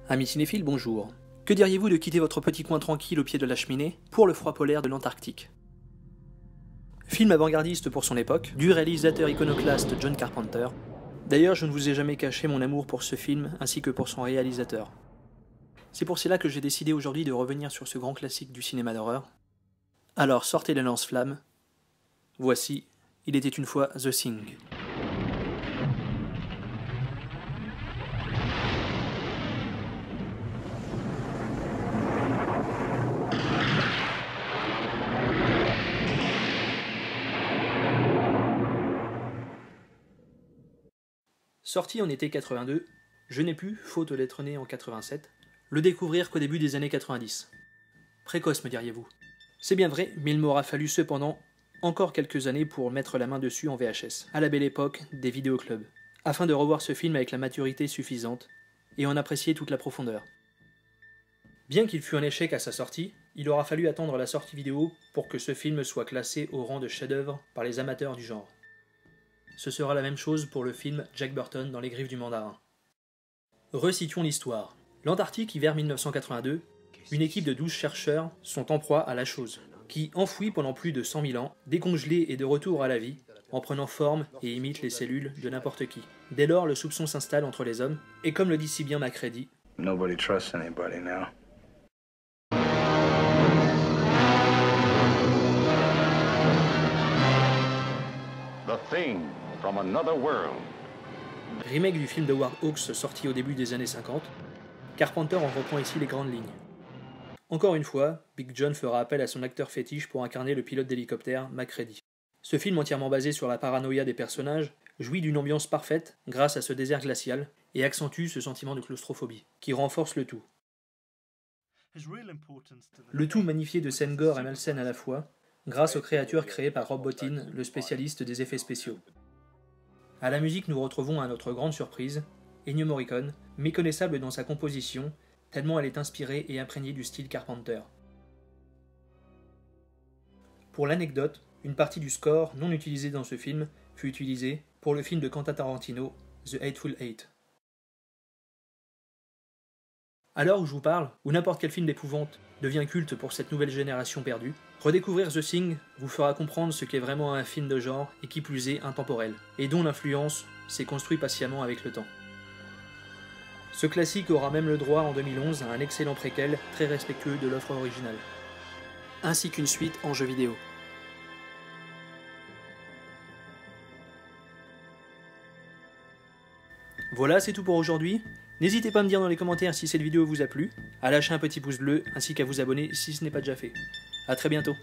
Amis cinéphiles, bonjour. Que diriez-vous de quitter votre petit coin tranquille au pied de la cheminée pour le froid polaire de l'Antarctique? Film avant-gardiste pour son époque, du réalisateur iconoclaste John Carpenter. D'ailleurs, je ne vous ai jamais caché mon amour pour ce film ainsi que pour son réalisateur. C'est pour cela que j'ai décidé aujourd'hui de revenir sur ce grand classique du cinéma d'horreur. Alors sortez les lance-flammes. Voici Il était une fois The Thing. Sorti en été 82, je n'ai pu, faute d'être né en 87, le découvrir qu'au début des années 90. Précoce, me diriez-vous. C'est bien vrai, mais il m'aura fallu cependant encore quelques années pour mettre la main dessus en VHS, à la belle époque des vidéoclubs, afin de revoir ce film avec la maturité suffisante et en apprécier toute la profondeur. Bien qu'il fût un échec à sa sortie, il aura fallu attendre la sortie vidéo pour que ce film soit classé au rang de chef-d'œuvre par les amateurs du genre. Ce sera la même chose pour le film Jack Burton dans Les Griffes du Mandarin. Resituons l'histoire. L'Antarctique, hiver 1982, une équipe de 12 chercheurs sont en proie à la chose, qui, enfouis pendant plus de 100 000 ans, décongelés et de retour à la vie, en prenant forme et imitent les cellules de n'importe qui. Dès lors, le soupçon s'installe entre les hommes, et comme le dit si bien Macready, Nobody trusts anybody now. The Thing from Another World. remake du film de Howard Hawks sorti au début des années 50, Carpenter en reprend ici les grandes lignes. Encore une fois, Big John fera appel à son acteur fétiche pour incarner le pilote d'hélicoptère, Macready. Ce film entièrement basé sur la paranoïa des personnages jouit d'une ambiance parfaite grâce à ce désert glacial et accentue ce sentiment de claustrophobie, qui renforce le tout. Le tout magnifié de scènes gore et malsaines à la fois, grâce aux créatures créées par Rob Bottin, le spécialiste des effets spéciaux. À la musique, nous retrouvons à notre grande surprise Ennio Morricone, méconnaissable dans sa composition, tellement elle est inspirée et imprégnée du style Carpenter. Pour l'anecdote, une partie du score non utilisé dans ce film fut utilisée pour le film de Quentin Tarantino, The Hateful Eight. À l'heure où je vous parle, où n'importe quel film d'épouvante devient culte pour cette nouvelle génération perdue, redécouvrir The Thing vous fera comprendre ce qu'est vraiment un film de genre et qui plus est intemporel, et dont l'influence s'est construite patiemment avec le temps. Ce classique aura même le droit en 2011 à un excellent préquel très respectueux de l'offre originale, ainsi qu'une suite en jeu vidéo. Voilà, c'est tout pour aujourd'hui. N'hésitez pas à me dire dans les commentaires si cette vidéo vous a plu, à lâcher un petit pouce bleu, ainsi qu'à vous abonner si ce n'est pas déjà fait. A très bientôt.